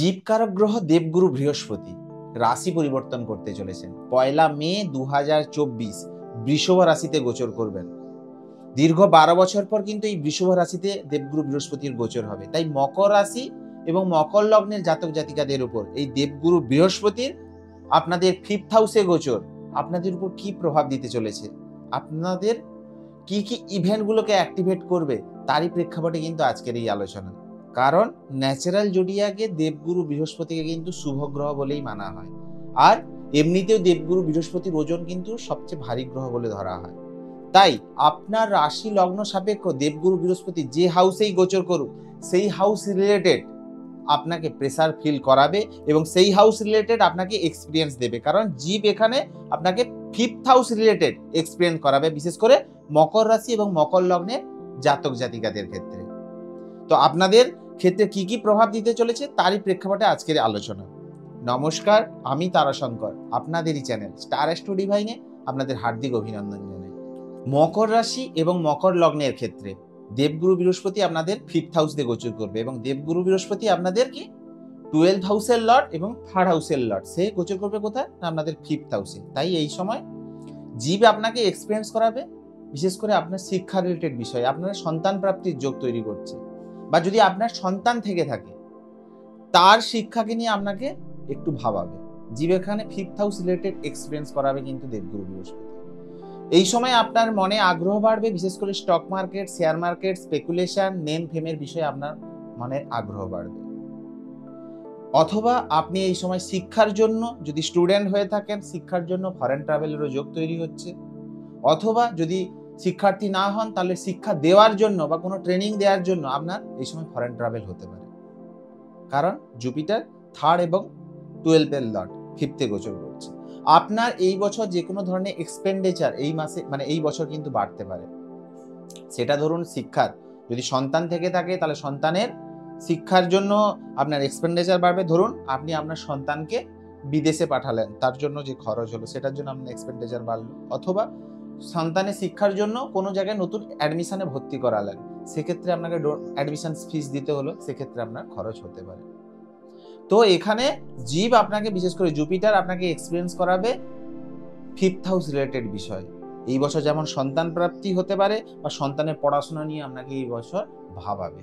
জীবকারক গ্রহ দেবগুরু বৃহস্পতি রাশি পরিবর্তন করতে চলেছেন। 1 মে 2024 বৃষভ রাশিতে গোচর করবেন। দীর্ঘ 12 বছর পর কিন্তু এই বৃষভ রাশিতে দেবগুরু বৃহস্পতির গোচর হবে। তাই মকর রাশি এবং মকর লগ্নের জাতক জাতিকাদের উপর এই দেবগুরু বৃহস্পতির আপনাদের 5th হাউসে গোচর আপনাদের উপর কি প্রভাব দিতে চলেছে, আপনাদের কি কি ইভেন্টগুলোকে অ্যাক্টিভেট করবে, তারই প্রেক্ষাপটে কিন্তু আজকের এই আলোচনা। কারণ ন্যাচারাল জোডিয়াকে দেবগুরু বৃহস্পতিকে কিন্তু শুভ গ্রহ বলেই মানা হয়, আর এমনিতেও দেবগুরু বৃহস্পতির ওজন কিন্তু সবচেয়ে ভারী গ্রহ বলে ধরা হয়। তাই আপনার রাশি লগ্ন সাপেক্ষ দেবগুরু বৃহস্পতি যে হাউসেই গোচর করুক, সেই হাউস রিলেটেড আপনাকে প্রেসার ফিল করাবে এবং সেই হাউস রিলেটেড আপনাকে এক্সপিরিয়েন্স দেবে। কারণ জীব এখানে আপনাকে 5th হাউস রিলেটেড এক্সপিরিয়েন্স করাবে, বিশেষ করে মকর রাশি এবং মকর লগ্নের জাতক জাতিকাদের ক্ষেত্রে। তো আপনাদের ক্ষেত্রে কি কি প্রভাব দিতে চলেছে তারই প্রেক্ষাপটে আজকের আলোচনা। নমস্কার, আমি তারাশঙ্কর, আপনাদেরই চ্যানেল স্টার অ্যাস্ট্রো ডিভাইনে আপনাদের হার্দিক অভিনন্দন জানাই। মকর রাশি এবং মকর লগ্নের ক্ষেত্রে দেবগুরু বৃহস্পতি আপনাদের 5th হাউস দিয়ে গোচর করবে এবং দেবগুরু বৃহস্পতি আপনাদের কি 12th হাউসের লর্ড এবং 3rd হাউসের লর্ড, সে গোচর করবে কোথায় না আপনাদের 5th হাউসে। তাই এই সময় জীব আপনাকে এক্সপিরিয়েন্স করাবে, বিশেষ করে আপনার শিক্ষা রিলেটেড বিষয়, আপনার সন্তান প্রাপ্তির যোগ তৈরি করছে, বা যদি আপনার সন্তান থেকে থাকে তার শিক্ষাকে নিয়ে আপনাকে একটু ভাবাবে। জীব এখানে 5th হাউস রিলেটেড এক্সপিরিয়েন্স করাবে কিন্তু দেবগুরু বৃহস্পতি। এই সময় আপনার মনে আগ্রহ বাড়বে, বিশেষ করে stock market, share market, speculation, name ফেমের বিষয়ে আপনার মনে আগ্রহ বাড়বে। অথবা আপনি এই সময় শিক্ষার জন্য, যদি স্টুডেন্ট হয়ে থাকেন, শিক্ষার জন্য ফরেন ট্রাভেলেরও যোগ তৈরি হচ্ছে। অথবা যদি শিক্ষার্থী না হন, তাহলে শিক্ষা দেওয়ার জন্য বা কোনো ট্রেনিং দেওয়ার জন্য আপনার এই সময় ফরেন ট্রাভেল হতে পারে। কারণ জুপিটার 3rd এবং 12th এর লর্ড 5th এ গোচর করছে। আপনার এই বছর যে কোনো ধরনের এক্সপেন্ডিচার এই মাসে এই বছর কিন্তু বাড়তে পারে। সেটা ধরুন শিক্ষার, যদি সন্তান থেকে থাকে তাহলে সন্তানের শিক্ষার জন্য আপনার এক্সপেন্ডিচার বাড়বে। ধরুন আপনি আপনার সন্তানকে বিদেশে পাঠালেন, তার জন্য যে খরচ হলো সেটার জন্য আপনার এক্সপেন্ডিচার বাড়লো। অথবা সন্তানের শিক্ষার জন্য কোনো জায়গায় নতুন অ্যাডমিশনে ভর্তি করালেন, সেক্ষেত্রে আপনাকে অ্যাডমিশন ফিস দিতে হলো, সেক্ষেত্রে আপনার খরচ হতে পারে। তো এখানে জীব আপনাকে, বিশেষ করে জুপিটার আপনাকে এক্সপিরিয়েন্স করাবে 5th হাউস রিলেটেড বিষয়। এই বছর যেমন সন্তান প্রাপ্তি হতে পারে বা সন্তানের পড়াশোনা নিয়ে আপনাকে এই বছর ভাবাবে,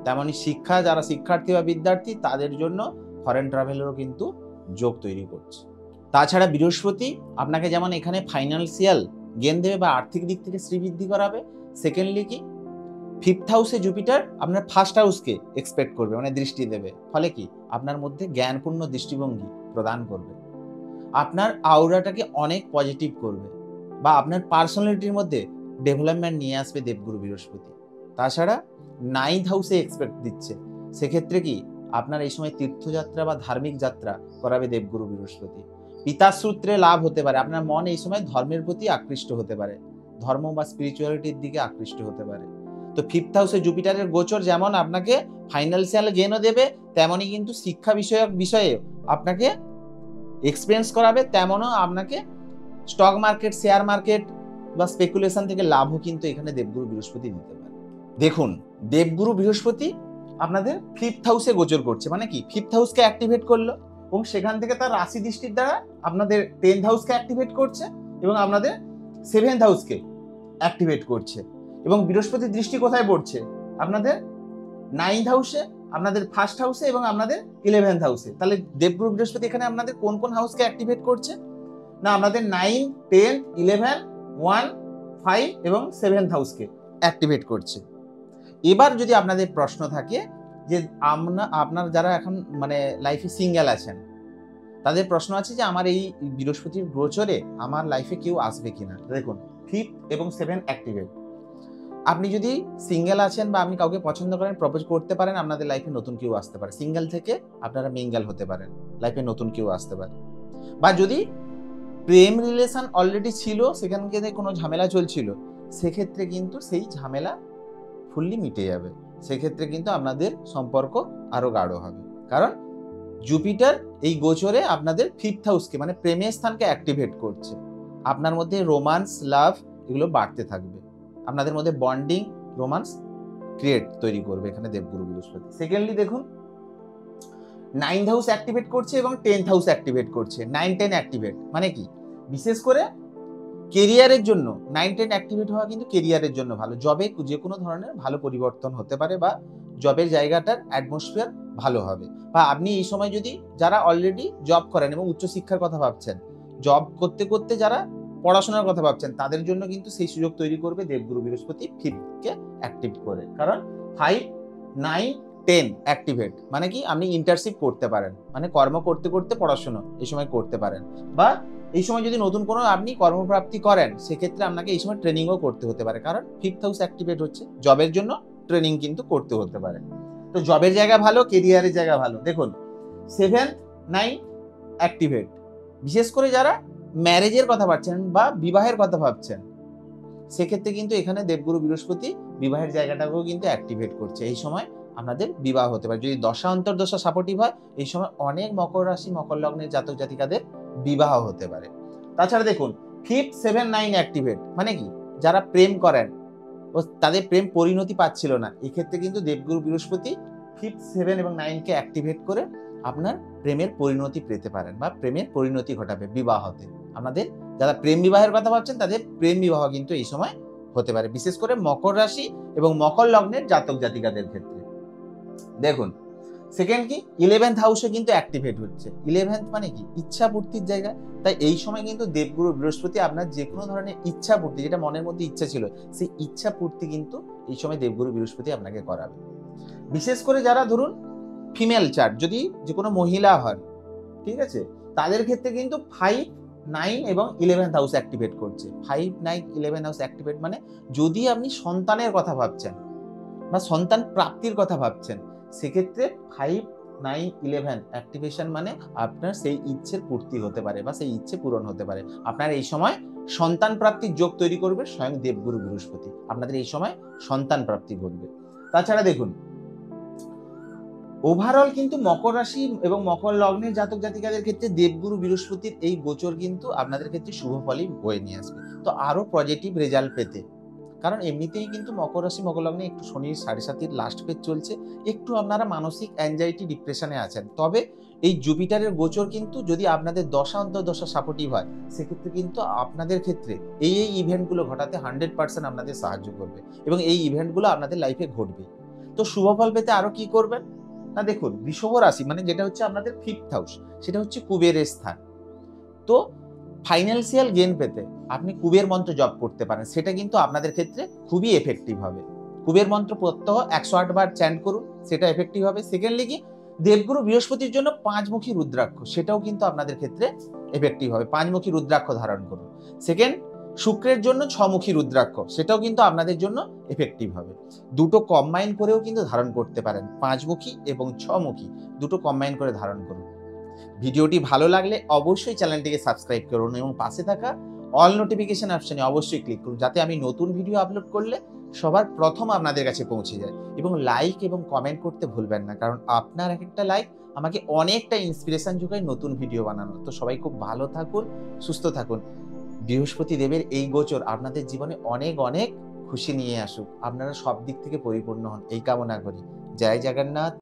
তেমনই শিক্ষা, যারা শিক্ষার্থী বা বিদ্যার্থী তাদের জন্য ফরেন ট্রাভেলেরও কিন্তু যোগ তৈরি করছে। তাছাড়া বৃহস্পতি আপনাকে যেমন এখানে ফাইন্যান্সিয়াল গেইন দেবে বা আর্থিক দিক থেকে শ্রীবৃদ্ধি করাবে, সেকেন্ডলি কি 5th হাউসে জুপিটার আপনার 1st হাউসকে এক্সপেক্ট করবে, দৃষ্টি দেবে। ফলে কি আপনার মধ্যে জ্ঞানপূর্ণ দৃষ্টিভঙ্গি প্রদান করবে, আপনার আউরাটাকে অনেক পজিটিভ করবে, বা আপনার পার্সোনালিটির মধ্যে ডেভেলপমেন্ট নিয়ে আসবে দেবগুরু বৃহস্পতি। তাছাড়া 9th হাউসে এক্সপেক্ট দিচ্ছে, সেক্ষেত্রে কি আপনার এই সময় তীর্থযাত্রা বা ধার্মিক যাত্রা করাবে দেবগুরু বৃহস্পতি। পিতার সূত্রে লাভ হতে পারে, আপনার মন এই সময় ধর্মের প্রতি আকৃষ্ট হতে পারে, ধর্ম বা স্পিরিচুয়ালিটির দিকে আকৃষ্ট হতে পারে। তো 5th হাউসে জুপিটারের গোচর যেমন আপনাকে ফাইন্যান্সিয়াল গেইনও দেবে, তেমনই কিন্তু শিক্ষা বিষয়ক বিষয়ে আপনাকে এক্সপিরিয়েন্স করাবে, তেমনও আপনাকে স্টক মার্কেট, শেয়ার মার্কেট বা স্পেকুলেশন থেকে লাভও কিন্তু এখানে দেবগুরু বৃহস্পতি দিতে পারে। দেখুন, দেবগুরু বৃহস্পতি আপনাদের 5th হাউসে গোচর করছে, মানে কি 5th হাউসকে অ্যাক্টিভেট করলো এবং সেখান থেকে তার রাশি দৃষ্টির দ্বারা আপনাদের 10th হাউসকে অ্যাক্টিভেট করছে এবং আপনাদের 7th হাউসকে অ্যাক্টিভেট করছে। এবং বৃহস্পতির দৃষ্টি কোথায় পড়ছে? আপনাদের 9th হাউসে, আপনাদের 1st হাউসে এবং আপনাদের 11th হাউসে। তাহলে দেবগুরু বৃহস্পতি এখানে আপনাদের কোন কোন হাউসকে অ্যাক্টিভেট করছে না আপনাদের 9, 10, 11, 1, 5 এবং 7th হাউসকে অ্যাক্টিভেট করছে। এবার যদি আপনাদের প্রশ্ন থাকে যে আপনার যারা এখন লাইফে সিঙ্গেল আছেন, তাদের প্রশ্ন আছে যে আমার এই বৃহস্পতির গোচরে আমার লাইফে কেউ আসবে কিনা। দেখুন, 5th এবং 7th অ্যাক্টিভেট। আপনি যদি সিঙ্গেল আছেন বা আপনি কাউকে পছন্দ করেন, প্রপোজ করতে পারেন, আপনাদের লাইফে নতুন কেউ আসতে পারে। সিঙ্গেল থেকে আপনারা মিঙ্গেল হতে পারেন, লাইফে নতুন কেউ আসতে পারে। বা যদি প্রেম রিলেশন অলরেডি ছিল, সেখান থেকে কোনো ঝামেলা চলছিল, সেক্ষেত্রে কিন্তু সেই ঝামেলা ফুললি মিটে যাবে। সেক্ষেত্রে কিন্তু আপনাদের সম্পর্ক আরো গাঢ় হবে। কারণ জুপিটার এই গোচরে আপনাদের 5th হাউসকে প্রেমের স্থানকে অ্যাক্টিভেট করছে। আপনার মধ্যে রোমান্স, লাভ এগুলো বাড়তে থাকবে, আপনাদের মধ্যে বন্ডিং, রোমান্স তৈরি করবে এখানে দেবগুরু বৃহস্পতি। সেকেন্ডলি দেখুন, নাইন্থ হাউস অ্যাক্টিভেট করছে এবং 10th হাউস অ্যাক্টিভেট করছে। 9, 10 অ্যাক্টিভেট মানে কি, বিশেষ করে কেরিয়ারের জন্য 9, 10 অ্যাক্টিভেট হওয়া কিন্তু কেরিয়ারের জন্য ভালো। জবে যে কোনো ধরনের ভালো পরিবর্তন হতে পারে বা জবের জায়গাটার অ্যাটমসফিয়ার ভালো হবে। বা আপনি এই সময় যদি যারা অলরেডি জব করেন এবং উচ্চশিক্ষার কথা ভাবছেন, জব করতে করতে যারা পড়াশোনার কথা ভাবছেন, তাদের জন্য কিন্তু সেই সুযোগ তৈরি করবে দেবগুরু বৃহস্পতি 5th-কে অ্যাক্টিভ করে। কারণ 5, 9, 10 অ্যাক্টিভেট মানে কি, আপনি ইন্টার্নশিপ করতে পারেন, মানে কর্ম করতে করতে পড়াশোনা এই সময় করতে পারেন। বা এই সময় যদি নতুন কোনো আপনি কর্মপ্রাপ্তি করেন, সেক্ষেত্রে আপনাকে এই সময় ট্রেনিংও করতে হতে পারে, কারণ 5th হাউস অ্যাক্টিভেট হচ্ছে, জবের জন্য ট্রেনিং কিন্তু করতে হতে পারে। তো জবের জায়গা ভালো, কেরিয়ারের জায়গা ভালো। দেখুন 7, 9 অ্যাক্টিভেট, বিশেষ করে যারা ম্যারেজের কথা ভাবছেন বা বিবাহের কথা ভাবছেন, সেক্ষেত্রে কিন্তু এখানে দেবগুরু বৃহস্পতি বিবাহের জায়গাটাকেও কিন্তু অ্যাক্টিভেট করছে। এই সময় আপনাদের বিবাহ হতে পারে, যদি দশা অন্তর্দশা সাপোর্টিভ হয়, এই সময় অনেক মকর রাশি মকর লগ্নের জাতক জাতিকাদের বিবাহ হতে পারে। তাছাড়া দেখুন 5, 7, 9 অ্যাক্টিভেট মানে কি, যারা প্রেম করেন ও তাদের প্রেম পরিণতি পাচ্ছিল না, এক্ষেত্রে কিন্তু দেবগুরু বৃহস্পতি 5, 7 এবং 9-কে অ্যাক্টিভেট করে আপনার প্রেমের পরিণতি পেতে পারেন বা প্রেমের পরিণতি ঘটাবে বিবাহতে। আমাদের যারা প্রেম বিবাহের কথা ভাবছেন, তাদের প্রেম বিবাহ কিন্তু এই সময় হতে পারে, বিশেষ করে মকর রাশি এবং মকর লগ্নের জাতক জাতিকাদের ক্ষেত্রে। দেখুন সেকেন্ড কি, 11th হাউসে কিন্তু অ্যাক্টিভেট হচ্ছে। 11th মানে কি, ইচ্ছা পূর্তির জায়গা। তাই এই সময় কিন্তু দেবগুরু বৃহস্পতি আপনার যে কোনো ধরনের ইচ্ছা পূর্তি, যেটা মনের মধ্যে ইচ্ছা ছিল, সেই ইচ্ছা পূর্তি কিন্তু এই সময় দেবগুরু বৃহস্পতি আপনাকে করাবে। বিশেষ করে যারা ধরুন ফিমেল চার্ট, যদি যে কোনো মহিলা হন, ঠিক আছে, তাদের ক্ষেত্রে কিন্তু 5, 9 এবং 11th হাউস অ্যাক্টিভেট করছে। 5, 9, 11 হাউস অ্যাক্টিভেট মানে যদি আপনি সন্তানের কথা ভাবছেন বা সন্তান প্রাপ্তির কথা ভাবছেন, সেক্ষেত্রে 5, 9, 11 অ্যাক্টিভেশন মানে আপনার সেই ইচ্ছের পূর্তি হতে পারে বা সেই ইচ্ছে পূরণ হতে পারে। আপনার এই সময় সন্তান প্রাপ্তির যোগ তৈরি করবে স্বয়ং দেবগুরু বৃহস্পতি, আপনাদের এই সময় সন্তান প্রাপ্তি ঘটবে। তাছাড়া দেখুন ওভারঅল কিন্তু মকর রাশি এবং মকর লগ্নের জাতক জাতিকাদের ক্ষেত্রে দেবগুরু বৃহস্পতির এই গোচর কিন্তু আপনাদের ক্ষেত্রে শুভ ফলই বয়ে নিয়ে আসবে। তো আরো পজিটিভ রেজাল্ট পেতে, কারণ এমনিতেই কিন্তু মকর রাশি মকর লগ্নে একটু শনির 7.5-এর লাস্ট ফেজ চলছে, একটু আপনারা মানসিক অ্যাংজাইটি ডিপ্রেশনে আছেন। তবে এই জুপিটারের গোচর কিন্তু যদি আপনাদের দশা অন্তর্দশা সাপোর্টিভ হয়, সেক্ষেত্রে কিন্তু আপনাদের ক্ষেত্রে এই ইভেন্টগুলো ঘটাতে 100% আপনাদের সাহায্য করবে এবং এই ইভেন্টগুলো আপনাদের লাইফে ঘটবে। তো শুভ ফল পেতে আরো কি করবেন না, দেখুন বৃষভ রাশি মানে যেটা হচ্ছে আপনাদের 5th হাউস, সেটা হচ্ছে কুবেরের স্থান। তো ফাইন্যান্সিয়াল গেইন পেতে আপনি কুবের মন্ত্র জপ করতে পারেন, সেটা কিন্তু আপনাদের ক্ষেত্রে খুবই এফেক্টিভ হবে। কুবের মন্ত্র প্রত্যহ 108 বার চ্যান্ট করুন, সেটা এফেক্টিভ হবে। সেকেন্ডলি কি, দেবগুরু বৃহস্পতির জন্য 5মুখী রুদ্রাক্ষ, সেটাও কিন্তু আপনাদের ক্ষেত্রে এফেক্টিভ হবে। 5মুখী রুদ্রাক্ষ ধারণ করুন। সেকেন্ড, শুক্রের জন্য 6মুখী রুদ্রাক্ষ, সেটাও কিন্তু আপনাদের জন্য এফেক্টিভ হবে। দুটো কম্বাইন করেও কিন্তু ধারণ করতে পারেন, 5মুখী এবং 6মুখী দুটো কম্বাইন করে ধারণ করুন। ভিডিওটি ভালো লাগলে অবশ্যই চ্যানেলটিকে সাবস্ক্রাইব করুন এবং পাশে থাকা অল নোটিফিকেশন অপশনে অবশ্যই ক্লিক করুন, যাতে আমি নতুন ভিডিও আপলোড করলে সবার প্রথম আপনাদের কাছে পৌঁছে যায়। এবং লাইক এবং কমেন্ট করতে ভুলবেন না, কারণ আপনার একটা লাইক আমাকে অনেকটা ইন্সপিরেশন যোগায় নতুন ভিডিও বানানো। তো সবাই খুব ভালো থাকুন, সুস্থ থাকুন। বৃহস্পতি দেবের এই গোচর আপনাদের জীবনে অনেক অনেক খুশি নিয়ে আসুক, আপনারা সব দিক থেকে পরিপূর্ণ হন, এই কামনা করি। জয় জগন্নাথ।